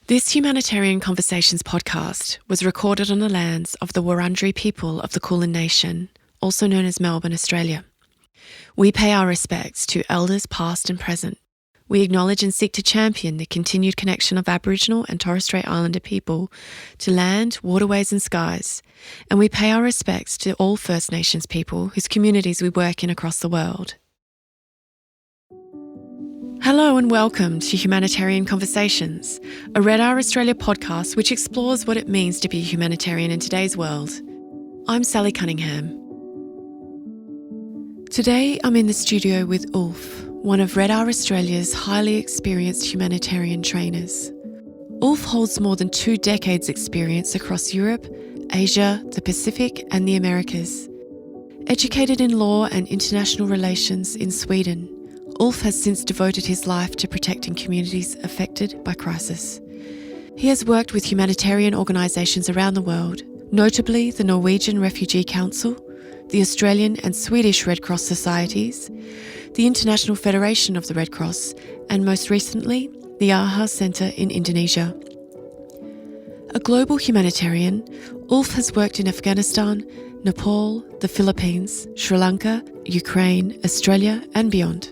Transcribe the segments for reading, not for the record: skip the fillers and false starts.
This Humanitarian Conversations podcast was recorded on the lands of the Wurundjeri people of the Kulin Nation, also known as Melbourne, Australia. We pay our respects to elders past and present. We acknowledge and seek to champion the continued connection of Aboriginal and Torres Strait Islander people to land, waterways and skies, and we pay our respects to all First Nations people whose communities we work in across the world. Hello and welcome to Humanitarian Conversations, a RedR Australia podcast which explores what it means to be a humanitarian in today's world. I'm Sally Cunningham. Today I'm in the studio with Ulf, one of RedR Australia's highly experienced humanitarian trainers. Ulf holds more than 2 decades experience across Europe, Asia, the Pacific and the Americas. Educated in law and international relations in Sweden, Ulf has since devoted his life to protecting communities affected by crisis. He has worked with humanitarian organisations around the world, notably the Norwegian Refugee Council, the Australian and Swedish Red Cross societies, the International Federation of the Red Cross, and most recently, the AHA Centre in Indonesia. A global humanitarian, Ulf has worked in Afghanistan, Nepal, the Philippines, Sri Lanka, Ukraine, Australia and beyond.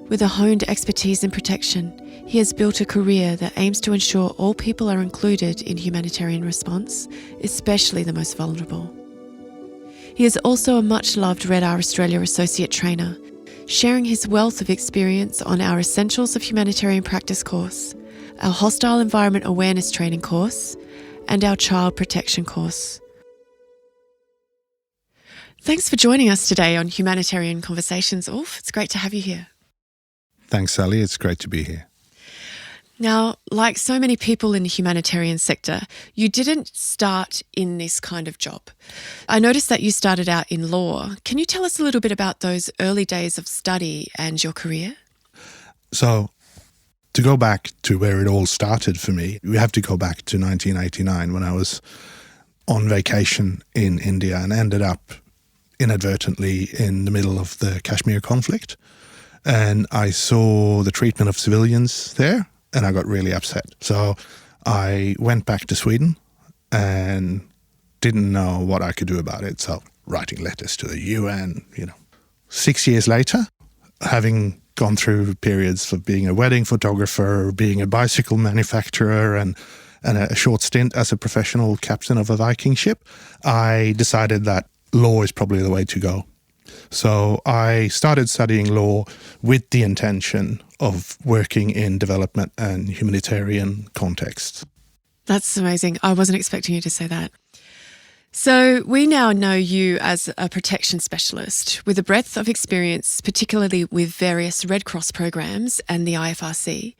With a honed expertise in protection, he has built a career that aims to ensure all people are included in humanitarian response, especially the most vulnerable. He is also a much-loved RedR Australia Associate Trainer, sharing his wealth of experience on our Essentials of Humanitarian Practice course, our Hostile Environment Awareness Training course, and our Child Protection course. Thanks for joining us today on Humanitarian Conversations, Ulf. It's great to have you here. Thanks, Sally. It's great to be here. Now, like so many people in the humanitarian sector, you didn't start in this kind of job. I noticed that you started out in law. Can you tell us a little bit about those early days of study and your career? So, to go back to where it all started for me, we have to go back to 1989 when I was on vacation in India and ended up inadvertently in the middle of the Kashmir conflict. And I saw the treatment of civilians there, and I got really upset. So I went back to Sweden and didn't know what I could do about it. So writing letters to the UN, 6 years later, having gone through periods of being a wedding photographer, being a bicycle manufacturer, and a short stint as a professional captain of a Viking ship, I decided that law is probably the way to go. So I started studying law with the intention of working in development and humanitarian contexts. That's amazing. I wasn't expecting you to say that. So we now know you as a protection specialist with a breadth of experience, particularly with various Red Cross programs and the IFRC.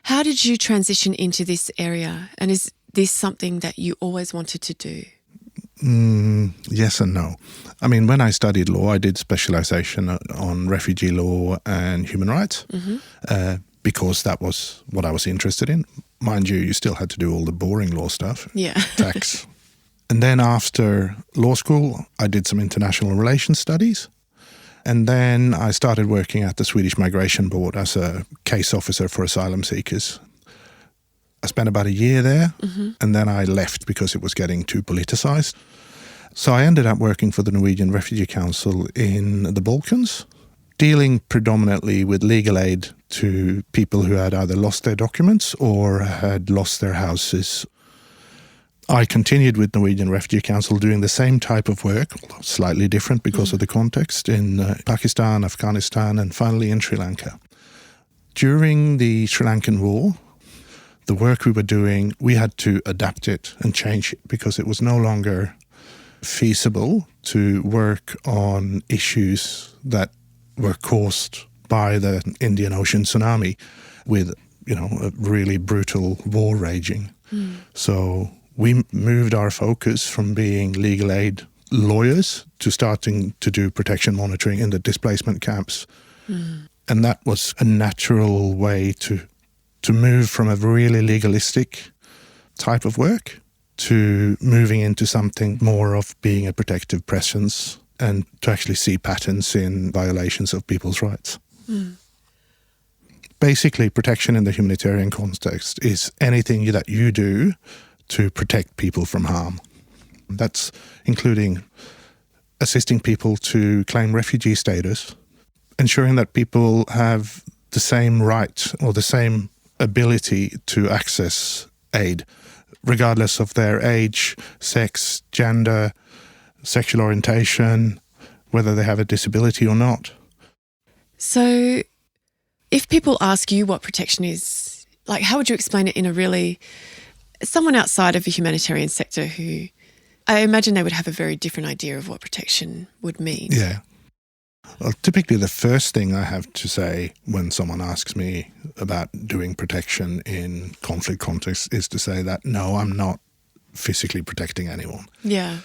How did you transition into this area? And is this something that you always wanted to do? Yes and no. I mean, when I studied law, I did specialization on refugee law and human rights because that was what I was interested in. Mind you, you still had to do all the boring law stuff, tax. And then after law school, I did some international relations studies. And then I started working at the Swedish Migration Board as a case officer for asylum seekers. I spent about a year there, and then I left because it was getting too politicized. So I ended up working for the Norwegian Refugee Council in the Balkans, dealing predominantly with legal aid to people who had either lost their documents or had lost their houses. I continued with Norwegian Refugee Council doing the same type of work, slightly different because of the context, in Pakistan, Afghanistan, and finally in Sri Lanka. During the Sri Lankan war, the work we were doing, we had to adapt it and change it because it was no longer feasible to work on issues that were caused by the Indian Ocean tsunami with, a really brutal war raging. So we moved our focus from being legal aid lawyers to starting to do protection monitoring in the displacement camps. And that was a natural way to move from a really legalistic type of work to moving into something more of being a protective presence and to actually see patterns in violations of people's rights. basically protection in the humanitarian context is anything that you do to protect people from harm. That's including assisting people to claim refugee status, ensuring that people have the same right or the same ability to access aid, regardless of their age, sex, gender, sexual orientation, whether they have a disability or not. So if people ask you what protection is, like, how would you explain it in a really, someone outside of the humanitarian sector who, I imagine they would have a very different idea of what protection would mean. Yeah. Well, typically the first thing I have to say when someone asks me about doing protection in conflict context is to say that, no, I'm not physically protecting anyone. Yeah.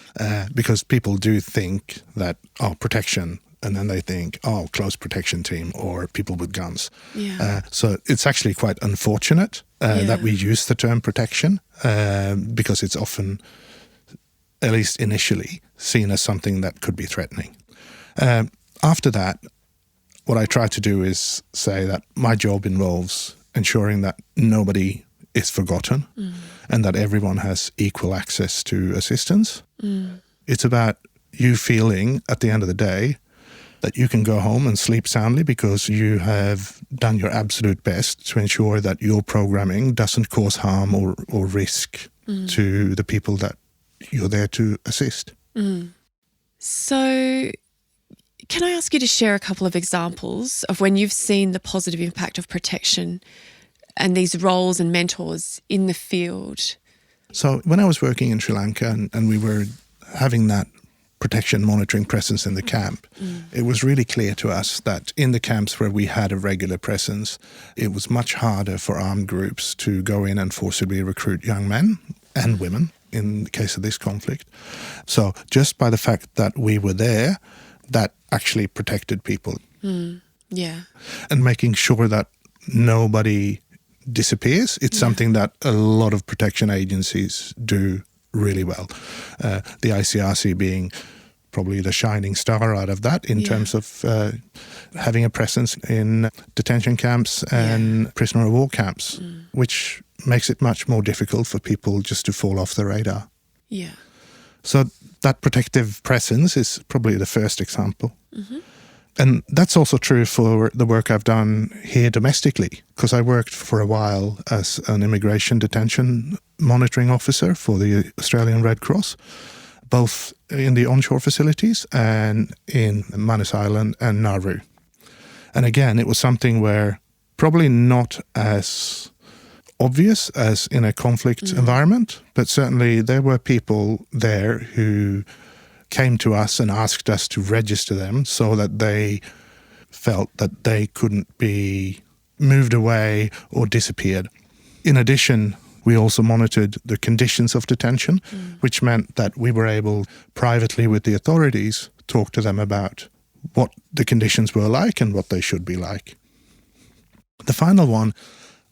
Because people do think that, protection, and then they think, close protection team or people with guns. Yeah. So it's actually quite unfortunate that we use the term protection because it's often, at least initially, seen as something that could be threatening. After that, what I try to do is say that my job involves ensuring that nobody is forgotten and that everyone has equal access to assistance. It's about you feeling at the end of the day that you can go home and sleep soundly because you have done your absolute best to ensure that your programming doesn't cause harm or risk to the people that you're there to assist. So can I ask you to share a couple of examples of when you've seen the positive impact of protection and these roles and mentors in the field? So when I was working in Sri Lanka and we were having that protection monitoring presence in the camp, it was really clear to us that in the camps where we had a regular presence, it was much harder for armed groups to go in and forcibly recruit young men and women in the case of this conflict. So just by the fact that we were there, that actually protected people. Yeah. And making sure that nobody disappears. It's something that a lot of protection agencies do really well. The ICRC being probably the shining star out of that in terms of having a presence in detention camps and prisoner of war camps, which makes it much more difficult for people just to fall off the radar. Yeah. So that protective presence is probably the first example. And that's also true for the work I've done here domestically, because I worked for a while as an immigration detention monitoring officer for the Australian Red Cross, both in the onshore facilities and in Manus Island and Nauru. And again, it was something where probably not as obvious as in a conflict environment, but certainly there were people there who came to us and asked us to register them so that they felt that they couldn't be moved away or disappeared. In addition, we also monitored the conditions of detention, which meant that we were able, privately with the authorities, talk to them about what the conditions were like and what they should be like. The final one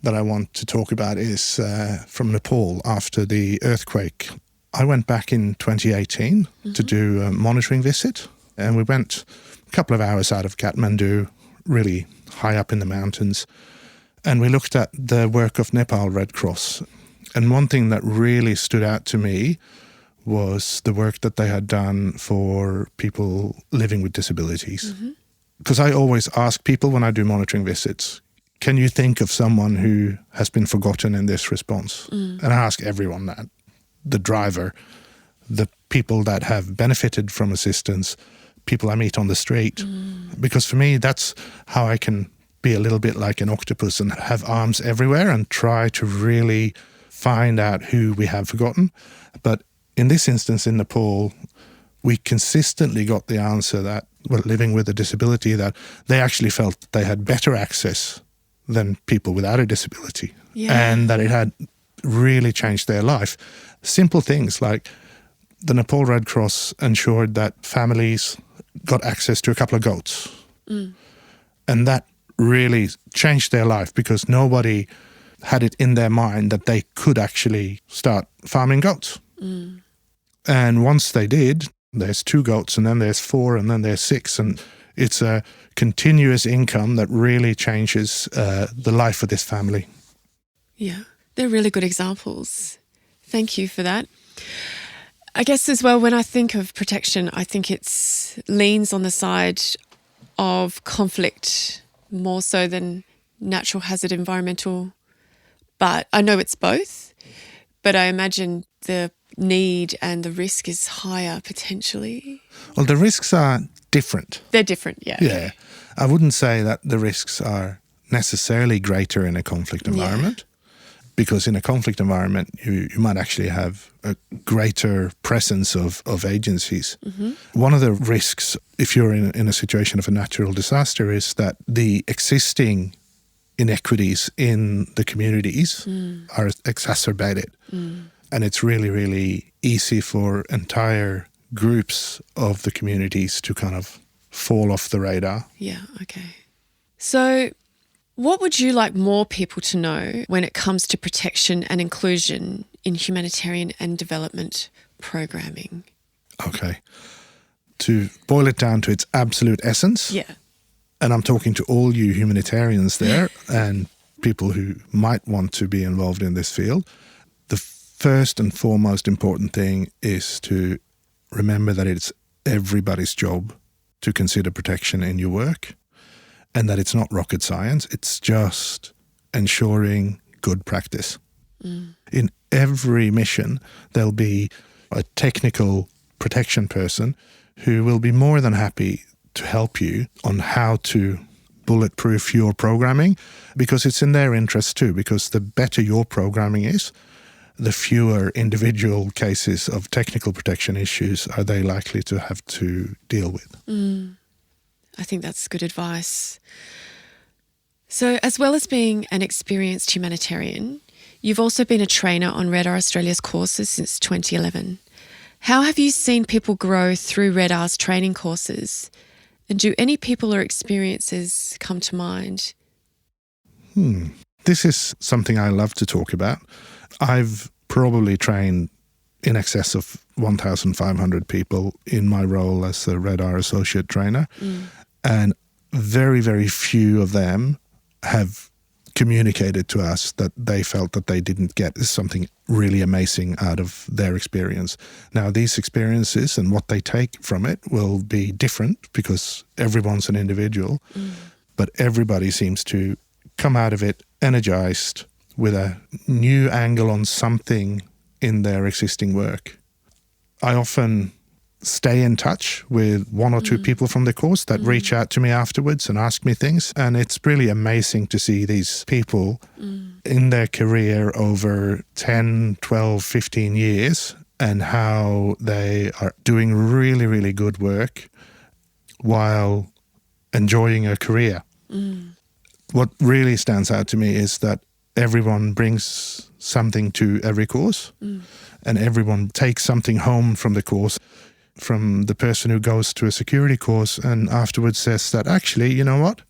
that I want to talk about is from Nepal after the earthquake. I went back in 2018 to do a monitoring visit, and we went a couple of hours out of Kathmandu, really high up in the mountains, and we looked at the work of Nepal Red Cross. And one thing that really stood out to me was the work that they had done for people living with disabilities. Because I always ask people when I do monitoring visits, can you think of someone who has been forgotten in this response? And I ask everyone that. The driver, the people that have benefited from assistance, people I meet on the street. Because for me, that's how I can be a little bit like an octopus and have arms everywhere and try to really find out who we have forgotten. But in this instance in Nepal, we consistently got the answer that, well, living with a disability, that they actually felt they had better access than people without a disability. And that it had really changed their life. Simple things like the Nepal Red Cross ensured that families got access to a couple of goats. And that really changed their life because nobody had it in their mind that they could actually start farming goats. And once they did, there's 2 goats and then there's 4 and then there's 6. And It's a continuous income that really changes the life of this family. Yeah, they're really good examples. Thank you for that. I guess as well, when I think of protection, I think it leans on the side of conflict more so than natural hazard environmental. But I know it's both, but I imagine the need and the risk is higher potentially. Well, the risks are different. They're different, yeah. Yeah. I wouldn't say that the risks are necessarily greater in a conflict environment, because in a conflict environment, you might actually have a greater presence of agencies. Mm-hmm. One of the risks, if you're in a situation of a natural disaster, is that the existing inequities in the communities are exacerbated. And it's really, really easy for entire groups of the communities to kind of fall off the radar. Yeah, okay. So what would you like more people to know when it comes to protection and inclusion in humanitarian and development programming? Okay. To boil it down to its absolute essence, and I'm talking to all you humanitarians there and people who might want to be involved in this field, the first and foremost important thing is to remember that it's everybody's job to consider protection in your work, and that it's not rocket science. It's just ensuring good practice. In every mission, there'll be a technical protection person who will be more than happy to help you on how to bulletproof your programming, because it's in their interest too, because the better your programming is, the fewer individual cases of technical protection issues are they likely to have to deal with. I think that's good advice. So as well as being an experienced humanitarian, you've also been a trainer on RedR Australia's courses since 2011. How have you seen people grow through RedR's training courses? And do any people or experiences come to mind? This is something I love to talk about. I've probably trained in excess of 1,500 people in my role as a RedR associate trainer. And very, very few of them have communicated to us that they felt that they didn't get something really amazing out of their experience. Now, these experiences and what they take from it will be different because everyone's an individual, but everybody seems to come out of it energized with a new angle on something in their existing work. I often stay in touch with one or two people from the course that reach out to me afterwards and ask me things. And it's really amazing to see these people in their career over 10, 12, 15 years and how they are doing really, really good work while enjoying a career. What really stands out to me is that everyone brings something to every course and everyone takes something home from the course. From the person who goes to a security course and afterwards says that, actually, you know what?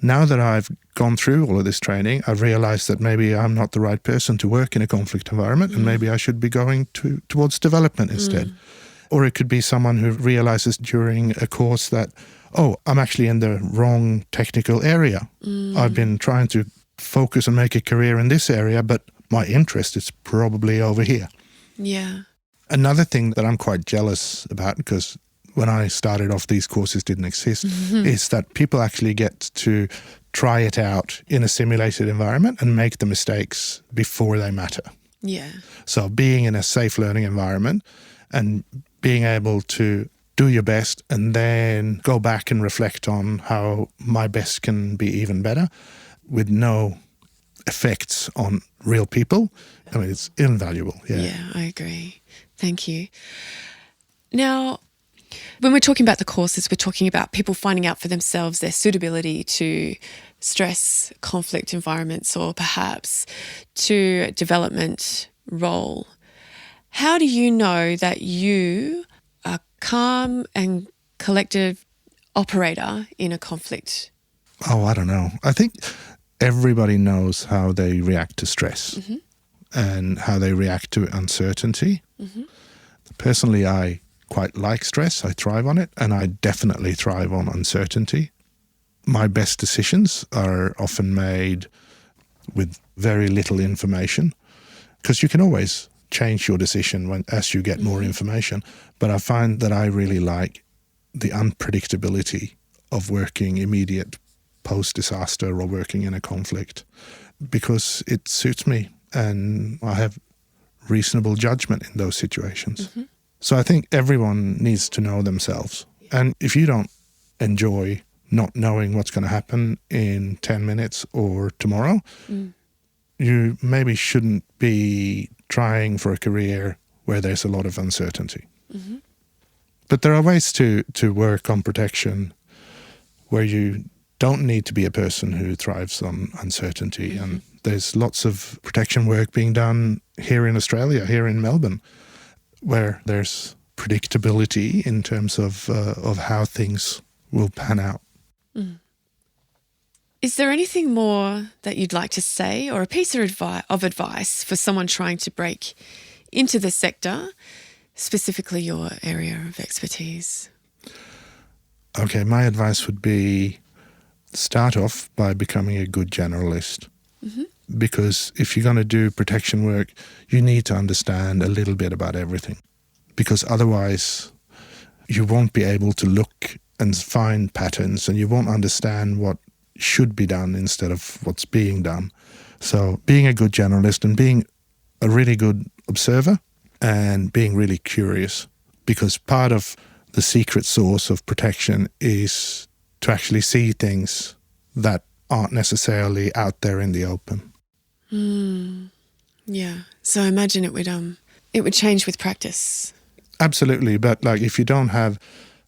Now that I've gone through all of this training, I've realized that maybe I'm not the right person to work in a conflict environment and maybe I should be going towards development instead. Or it could be someone who realizes during a course that, oh, I'm actually in the wrong technical area. I've been trying to focus and make a career in this area, but my interest is probably over here. Yeah. Another thing that I'm quite jealous about, because when I started off, these courses didn't exist, is that people actually get to try it out in a simulated environment and make the mistakes before they matter. Yeah. So being in a safe learning environment and being able to do your best and then go back and reflect on how my best can be even better with no effects on real people. I mean, it's invaluable. Yeah, I agree. Thank you. Now, when we're talking about the courses, we're talking about people finding out for themselves their suitability to stress, conflict environments, or perhaps to development role. How do you know that you are calm and collective operator in a conflict? Oh, I don't know. I think everybody knows how they react to stress and how they react to uncertainty. Personally, I quite like stress. I thrive on it, and I definitely thrive on uncertainty. My best decisions are often made with very little information, because you can always change your decision as you get more information. But I find that I really like the unpredictability of working immediate post-disaster or working in a conflict, because it suits me and I have reasonable judgment in those situations. So I think everyone needs to know themselves. And if you don't enjoy not knowing what's going to happen in 10 minutes or tomorrow, you maybe shouldn't be trying for a career where there's a lot of uncertainty. But there are ways to work on protection where you don't need to be a person who thrives on uncertainty. And there's lots of protection work being done here in Australia, here in Melbourne, where there's predictability in terms of how things will pan out. Is there anything more that you'd like to say, or a piece of advice for someone trying to break into the sector, specifically your area of expertise? Okay, my advice would be start off by becoming a good generalist. Because if you're going to do protection work, you need to understand a little bit about everything. Because otherwise you won't be able to look and find patterns, and you won't understand what should be done instead of what's being done. So being a good generalist and being a really good observer and being really curious, because part of the secret sauce of protection is to actually see things that aren't necessarily out there in the open. Yeah. So I imagine it would change with practice. Absolutely. But like, if you don't have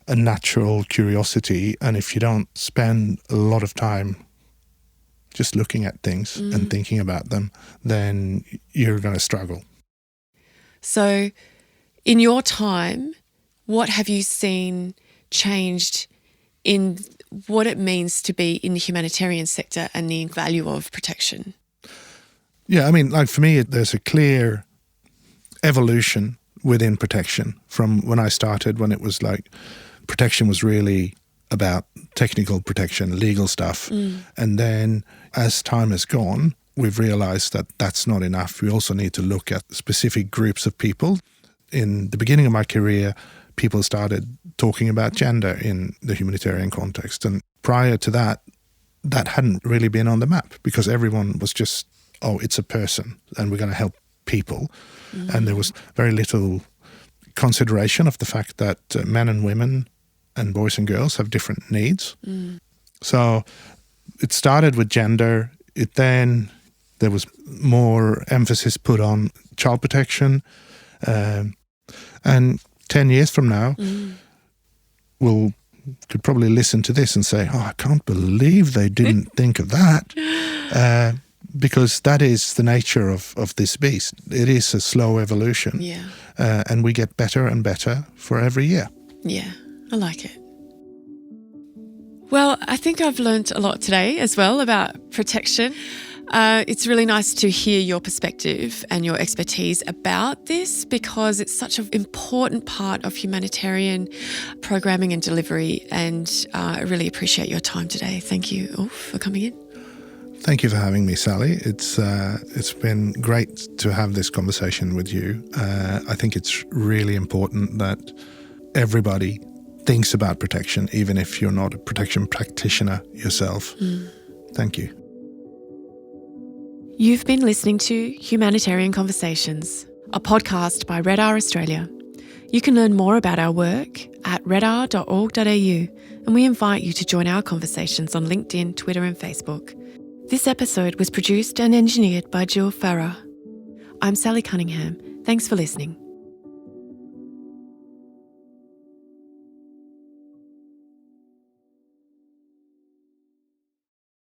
a natural curiosity, and if you don't spend a lot of time just looking at things and thinking about them, then you're going to struggle. So in your time, what have you seen changed in what it means to be in the humanitarian sector and the value of protection? Yeah, I mean, like for me, there's a clear evolution within protection from when I started, when it was like protection was really about technical protection, legal stuff. And then as time has gone, we've realized that that's not enough. We also need to look at specific groups of people. In the beginning of my career, people started talking about gender in the humanitarian context. And prior to that, that hadn't really been on the map, because everyone was just, oh, it's a person and we're going to help people. And there was very little consideration of the fact that men and women and boys and girls have different needs. So it started with gender. There was more emphasis put on child protection. And 10 years from now, could probably listen to this and say, oh, I can't believe they didn't think of that. Because that is the nature of this beast. It is a slow evolution. Yeah. And we get better and better for every year. Yeah, I like it. Well, I think I've learned a lot today as well about protection. It's really nice to hear your perspective and your expertise about this, because it's such an important part of humanitarian programming and delivery. And I really appreciate your time today. Thank you, Ulf, for coming in. Thank you for having me, Sally. It's been great to have this conversation with you. I think it's really important that everybody thinks about protection, even if you're not a protection practitioner yourself. Thank you. You've been listening to Humanitarian Conversations, a podcast by RedR Australia. You can learn more about our work at redr.org.au, and we invite you to join our conversations on LinkedIn, Twitter and Facebook. This episode was produced and engineered by Jill Farrer. I'm Sally Cunningham. Thanks for listening.